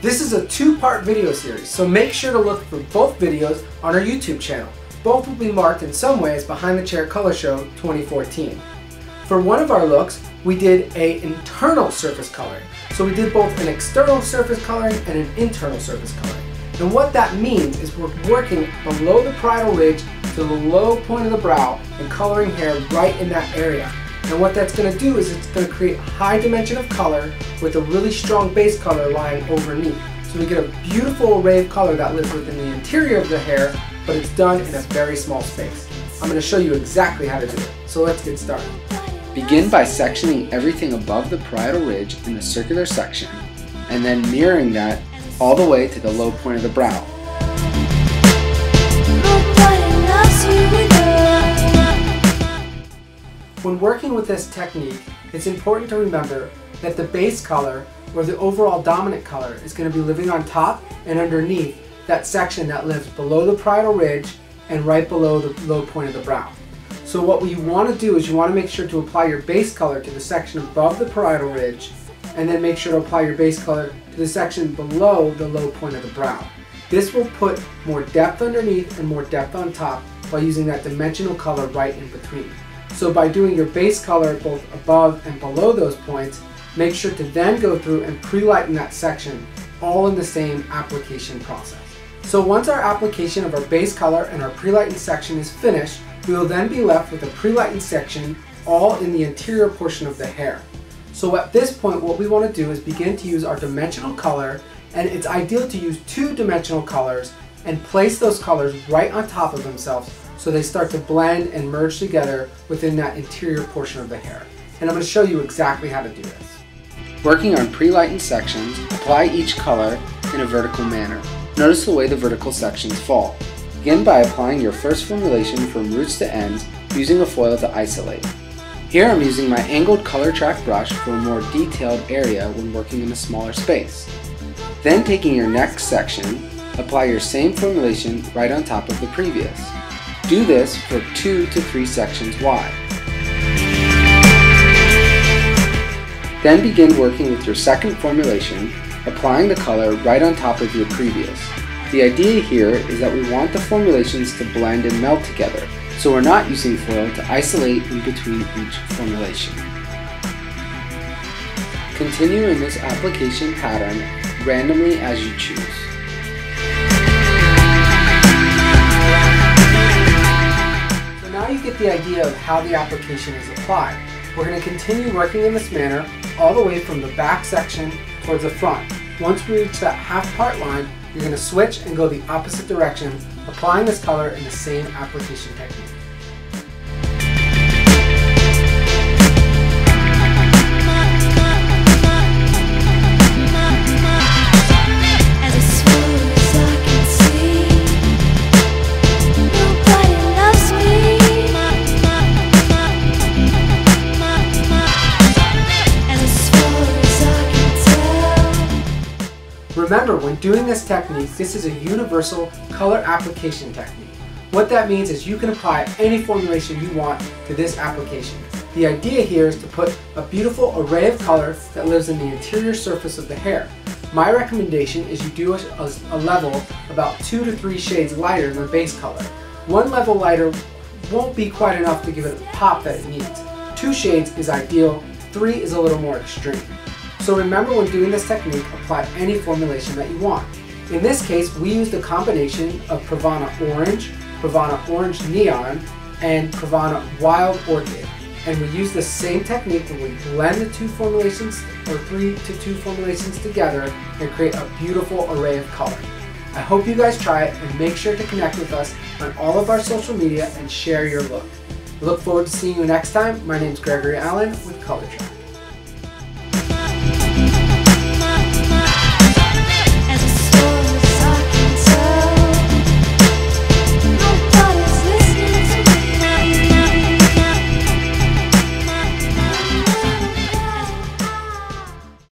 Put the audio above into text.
This is a two-part video series, so make sure to look for both videos on our YouTube channel. Both will be marked in some way as Behind the Chair Color Show 2014. For one of our looks, we did an internal surface coloring. So we did both an external surface coloring and an internal surface coloring. And what that means is we're working below the parietal ridge to the low point of the brow and coloring hair right in that area. And what that's going to do is it's going to create a high dimension of color with a really strong base color lying underneath. So we get a beautiful array of color that lives within the interior of the hair, but it's done in a very small space. I'm going to show you exactly how to do it. So let's get started. Begin by sectioning everything above the parietal ridge in the circular section, and then mirroring that all the way to the low point of the brow. When working with this technique, it's important to remember that the base color, or the overall dominant color, is going to be living on top and underneath that section that lives below the parietal ridge and right below the low point of the brow. So what you want to do is you want to make sure to apply your base color to the section above the parietal ridge, and then make sure to apply your base color to the section below the low point of the brow. This will put more depth underneath and more depth on top by using that dimensional color right in between. So by doing your base color both above and below those points, make sure to then go through and pre-lighten that section, all in the same application process. So once our application of our base color and our pre-lightened section is finished, we will then be left with a pre-lightened section all in the interior portion of the hair. So at this point, what we want to do is begin to use our dimensional color, and it's ideal to use two dimensional colors and place those colors right on top of themselves so they start to blend and merge together within that interior portion of the hair. And I'm going to show you exactly how to do this. Working on pre-lightened sections, apply each color in a vertical manner. Notice the way the vertical sections fall. Begin by applying your first formulation from roots to ends using a foil to isolate. Here I'm using my angled color track brush for a more detailed area when working in a smaller space. Then taking your next section, apply your same formulation right on top of the previous. Do this for 2 to 3 sections wide. Then begin working with your second formulation, applying the color right on top of your previous. The idea here is that we want the formulations to blend and melt together, so we're not using foil to isolate in between each formulation. Continue in this application pattern randomly as you choose. So now you get the idea of how the application is applied. We're going to continue working in this manner all the way from the back section towards the front. Once we reach that half part line, you're going to switch and go the opposite direction, applying this color in the same application technique. Remember, when doing this technique, this is a universal color application technique. What that means is you can apply any formulation you want to this application. The idea here is to put a beautiful array of color that lives in the interior surface of the hair. My recommendation is you do a level about 2 to 3 shades lighter than the base color. One level lighter won't be quite enough to give it the pop that it needs. 2 shades is ideal, 3 is a little more extreme. So remember, when doing this technique, apply any formulation that you want. In this case, we used a combination of Pravana Orange, Pravana Orange Neon, and Pravana Wild Orchid. And we use the same technique when we blend the 2 formulations, or 3 to 2 formulations together, and create a beautiful array of color. I hope you guys try it, and make sure to connect with us on all of our social media and share your look. I look forward to seeing you next time. My name is Gregory Allen with Color Track.